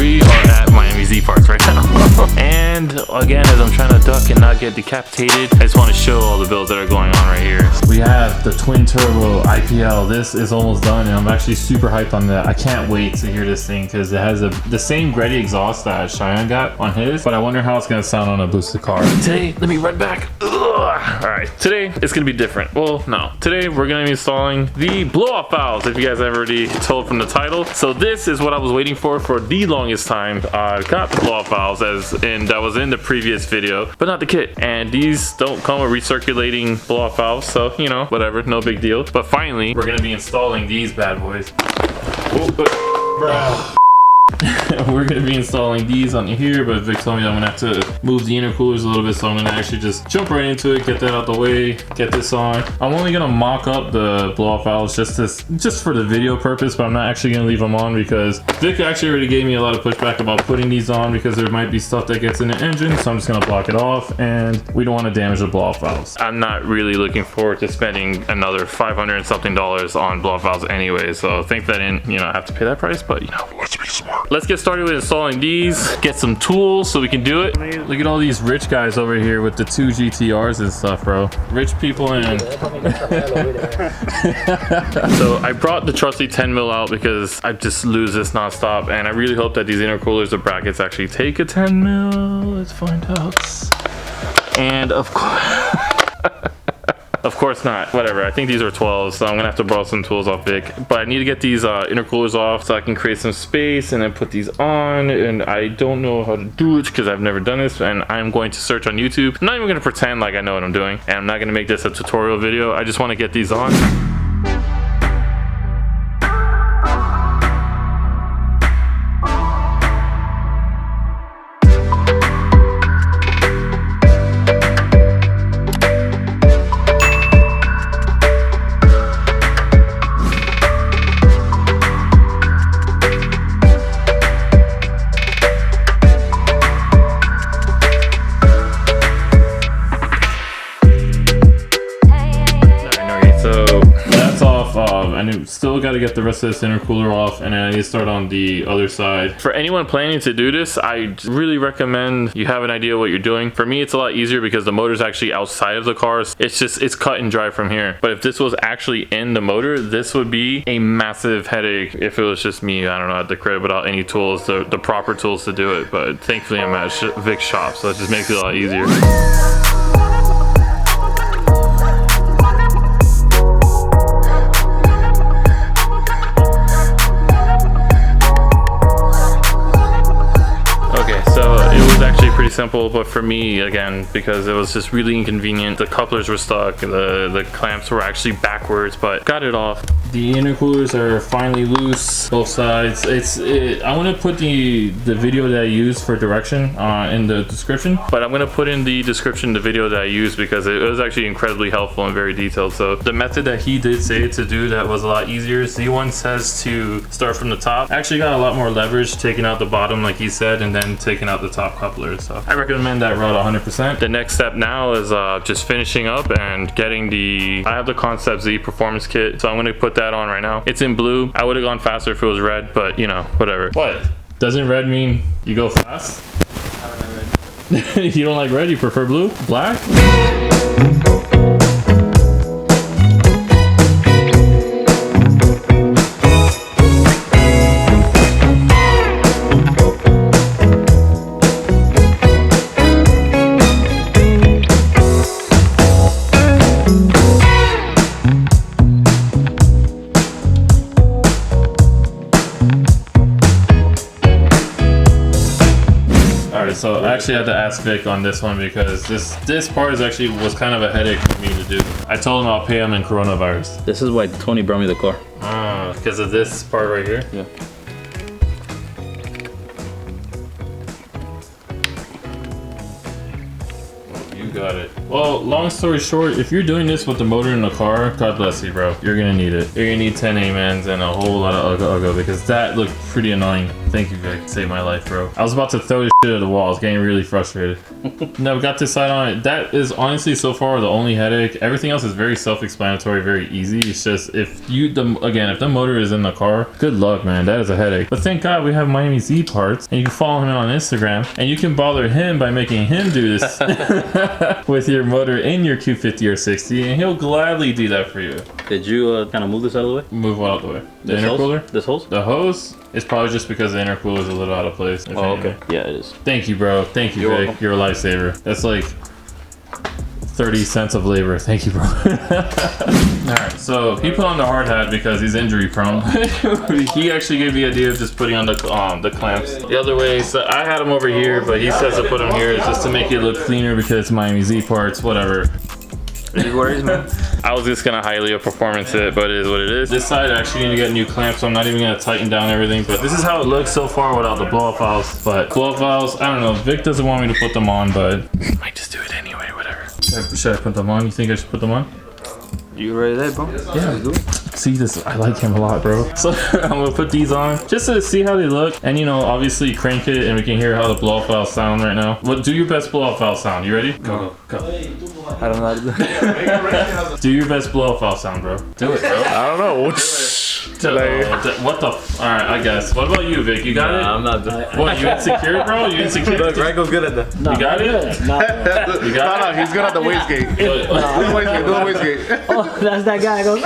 We are at Miami Z Parts right now. And again, as I'm trying to duck and not get decapitated, I just want to show all the builds that are going on right here. We have the twin turbo IPL. This is almost done and I'm actually super hyped on that. I can't wait to hear this thing because it has the same Gretty exhaust that Cheyenne got on his, but I wonder how it's gonna sound on a boosted car. Today, let me run back. Ugh. All right, today it's gonna be different. Well, no. Today we're gonna be installing the blow-off valves, if you guys have already told from the title. So this is what I was waiting for the longest time. I got the blow-off valves that was in the previous video, but not the kit. And these don't come with recirculating blow-off valves, so you know, whatever, no big deal. But finally, we're gonna be installing these bad boys. We're gonna be installing these on here, but Vic told me I'm gonna have to move the intercoolers a little bit, so I'm gonna actually just jump right into it, get that out the way, get this on. I'm only gonna mock up the blow-off valves just for the video purpose, but I'm not actually gonna leave them on because Vic actually already gave me a lot of pushback about putting these on because there might be stuff that gets in the engine, so I'm just gonna block it off, and we don't want to damage the blow-off valves. I'm not really looking forward to spending another $500 and something on blow-off valves anyway, so think that in, you know, I have to pay that price, but you know, let's be smart. Let's get started with installing these, get some tools so we can do it. Look at all these rich guys over here with the 2 GTRs and stuff, bro. Rich people and... So I brought the trusty 10 mil out because I just lose this nonstop, and I really hope that these intercoolers or brackets actually take a 10 mil. Let's find out. And of course... Of course not, whatever. I think these are 12s, so I'm gonna have to borrow some tools off Vic. But I need to get these intercoolers off so I can create some space and then put these on. And I don't know how to do it because I've never done this, and I'm going to search on YouTube. I'm not even gonna pretend like I know what I'm doing, and I'm not gonna make this a tutorial video. I just wanna get these on. Still got to get the rest of this intercooler off, and then I need to start on the other side. For anyone planning to do this, I really recommend you have an idea what you're doing. For me, it's a lot easier because the motor's actually outside of the car. It's cut and dry from here. But if this was actually in the motor, this would be a massive headache if it was just me, I don't know, at the crib without any tools, the proper tools to do it. But thankfully I'm at Vic's shop, so it just makes it a lot easier. Pretty simple, but for me, again, because it was just really inconvenient, the couplers were stuck, the clamps were actually backwards, but got it off. The intercoolers are finally loose, both sides. I want to put the video that I used for direction in the description, but I'm going to put in the description the video that I used because it was actually incredibly helpful and very detailed. So the method that he did say to do that was a lot easier. Z1 says to start from the top. I actually got a lot more leverage taking out the bottom like he said, and then taking out the top couplers. So I recommend that route 100%. The next step now is just finishing up and getting I have the Concept Z performance kit, so I'm going to put that on right now. It's in blue. I would have gone faster if it was red, but you know, whatever. What? Doesn't red mean you go fast? I don't know red. You don't like red? You prefer blue? Black? So I actually had to ask Vic on this one because this part was kind of a headache for me to do. I told him I'll pay him in coronavirus. This is why Tony brought me the car. Ah, because of this part right here? Yeah. You got it. Well, long story short, if you're doing this with the motor in the car, God bless you, bro. You're gonna need it. You're gonna need 10 amens and a whole lot of ugga because that looked pretty annoying. Thank you, Vic. Saved my life, bro. I was about to throw this shit at the wall. I was getting really frustrated. No, we got this side on it. That is honestly so far the only headache. Everything else is very self-explanatory, very easy. It's just if the motor is in the car, good luck, man. That is a headache. But thank God we have Miami Z parts, and you can follow him on Instagram, and you can bother him by making him do this with your motor in your Q50 or 60, and he'll gladly do that for you. Did you kind of move this out of the way? Move what out of the way? The intercooler? This hose? The hose? It's probably just because the intercooler is a little out of place. Oh, okay. Yeah, it is. Thank you, bro. Thank you, Vic. You're a lifesaver. That's like 30 cents of labor. Thank you, bro. Alright, so he put on the hard hat because he's injury prone. He actually gave the idea of just putting on the clamps the other way. So I had him over here, but he says to put him here just to make it look cleaner because Miami Z parts, whatever. Worries, man. I was just gonna highly a performance it, but it is what it is. This side I actually need to get new clamps, so I'm not even gonna tighten down everything. But this is how it looks so far without the blow-off valves. But blow-off valves, I don't know. Vic doesn't want me to put them on, but I might just do it anyway. Whatever. Should I put them on? You think I should put them on? You ready there, bro? Yeah, let's do it. See this, I like him a lot, bro. So I'm gonna put these on just to see how they look. And you know, obviously crank it and we can hear how the blow-off valves sound right now. Well, do your best blow-off valve sound. You ready? Go. I don't know how to do it. Do your best blow-off valve sound, bro. Do it, bro. I don't know. What the alright, I guess. What about you, Vic? You got it? I'm not doing it. What, you insecure, bro? You insecure? Look, Rango's good at that. No, you got it? No, You got no, he's good at the wastegate. Do the wastegate. Oh, that's that guy. Goes.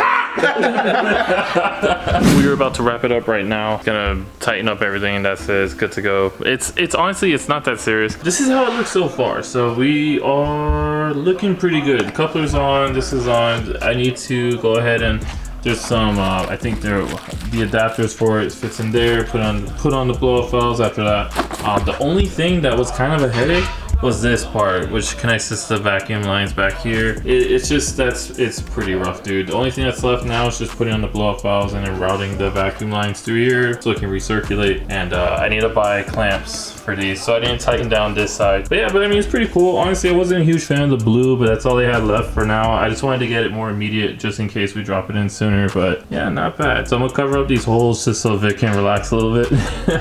We are about to wrap it up right now. Gonna tighten up everything and that's it. It's good to go. It's honestly, it's not that serious. This is how it looks so far. So we are looking pretty good. Coupler's on, this is on. I need to go ahead and there's some, I think the adapters for it fits in there. Put on the blow-off valves after that. The only thing that was kind of a headache was this part, which connects us to the vacuum lines back here. It's just, it's pretty rough, dude. The only thing that's left now is just putting on the blow-off valves and then routing the vacuum lines through here so it can recirculate. And I need to buy clamps for these, so I didn't tighten down this side. But yeah, but I mean, it's pretty cool. Honestly, I wasn't a huge fan of the blue, but that's all they had left for now. I just wanted to get it more immediate just in case we drop it in sooner, but yeah, not bad. So I'm gonna cover up these holes just so Vic can relax a little bit.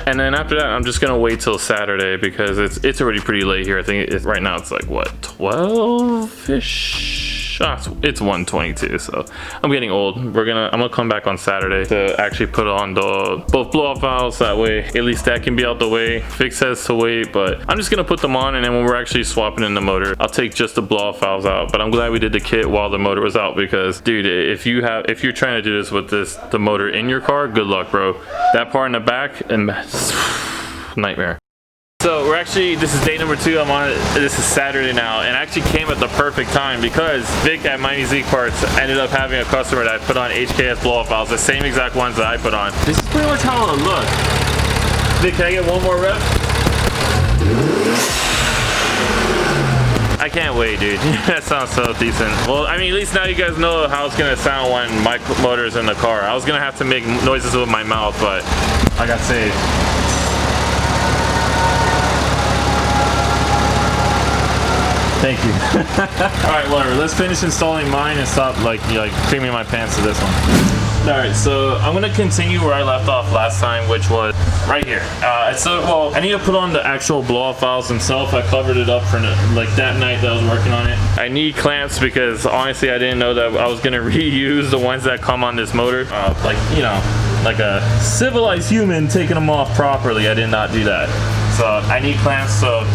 And then after that, I'm just gonna wait till Saturday because it's already pretty late here. I think right now it's like what, 12-ish? It's 1:22, so I'm getting old. I'm gonna come back on Saturday to actually put on both blow-off valves. That way, at least that can be out the way. Vic says to wait, but I'm just gonna put them on, and then when we're actually swapping in the motor, I'll take just the blow-off valves out. But I'm glad we did the kit while the motor was out because, dude, if you're trying to do this with the motor in your car, good luck, bro. That part in the back and nightmare. So this is day number 2. This is Saturday now, and I actually came at the perfect time because Vic at Miami Z Parts ended up having a customer that put on HKS blow-off valves, the same exact ones that I put on. This is pretty much how it'll look. Vic, can I get one more rep? I can't wait, dude. That sounds so decent. Well, I mean, at least now you guys know how it's gonna sound when my motor's in the car. I was gonna have to make noises with my mouth, but I got saved. Thank you. All right, whatever. Let's finish installing mine and stop like creaming my pants to this one. All right, so I'm gonna continue where I left off last time, which was right here. Well, I need to put on the actual blow-off valves themselves. I covered it up for like that night that I was working on it. I need clamps because honestly, I didn't know that I was gonna reuse the ones that come on this motor. Like, you know, like a civilized human taking them off properly. I did not do that. So I need clamps. So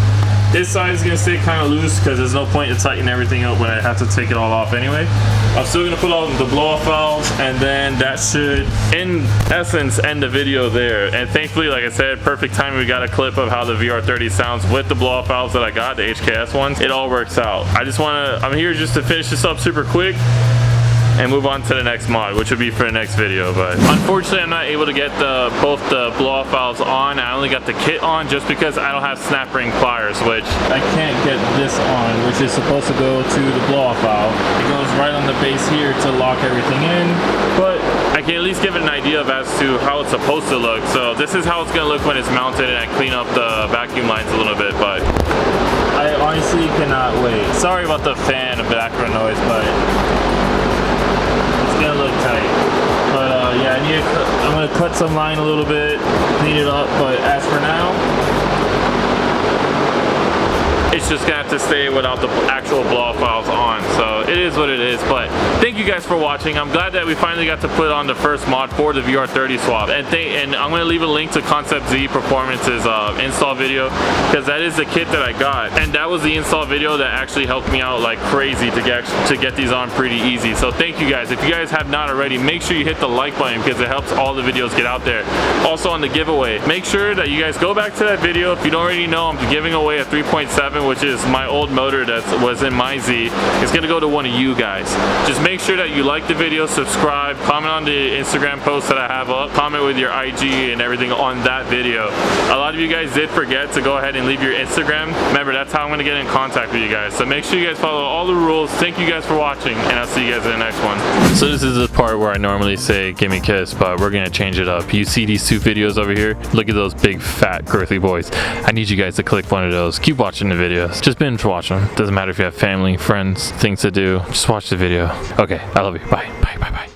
this side is gonna stay kind of loose because there's no point to tighten everything up when I have to take it all off anyway. I'm still gonna put on the blow-off valves, and then that should, in essence, end the video there. And thankfully, like I said, perfect timing. We got a clip of how the VR30 sounds with the blow-off valves that I got, the HKS ones. It all works out. I'm here just to finish this up super quick and move on to the next mod, which would be for the next video. But unfortunately, I'm not able to get both the blow-off valves on. I only got the kit on just because I don't have snap ring pliers, which I can't get this on, which is supposed to go to the blow-off valve. It goes right on the base here to lock everything in, but I can at least give it an idea of as to how it's supposed to look. So this is how it's gonna look when it's mounted, and I clean up the vacuum lines a little bit, but I honestly cannot wait. Sorry about the fan and background noise, but it's gonna look tight. But yeah, I'm gonna cut some line a little bit, clean it up, but as for now, it's just gonna have to stay without the actual blow-off files on. So it is what it is, but thank you guys for watching. I'm glad that we finally got to put on the first mod for the VR30 swap. And I'm gonna leave a link to Concept Z Performance's install video, because that is the kit that I got. And that was the install video that actually helped me out like crazy to get these on pretty easy. So thank you guys. If you guys have not already, make sure you hit the like button, because it helps all the videos get out there. Also on the giveaway, make sure that you guys go back to that video. If you don't already know, I'm giving away a 3.7, which is my old motor that was in my Z. It's gonna go to one of you guys. Just make sure that you like the video, subscribe, comment on the Instagram post that I have up, comment with your IG and everything on that video. A lot of you guys did forget to go ahead and leave your Instagram. Remember, that's how I'm gonna get in contact with you guys. So make sure you guys follow all the rules. Thank you guys for watching, and I'll see you guys in the next one. So this is the part where I normally say give me a kiss, but we're gonna change it up. You see these two videos over here? Look at those big fat girthy boys. I need you guys to click one of those. Keep watching the videos. Just binge watch them. Doesn't matter if you have family, friends, things to do. Just watch the video. Okay, I love you. Bye. Bye. Bye. Bye.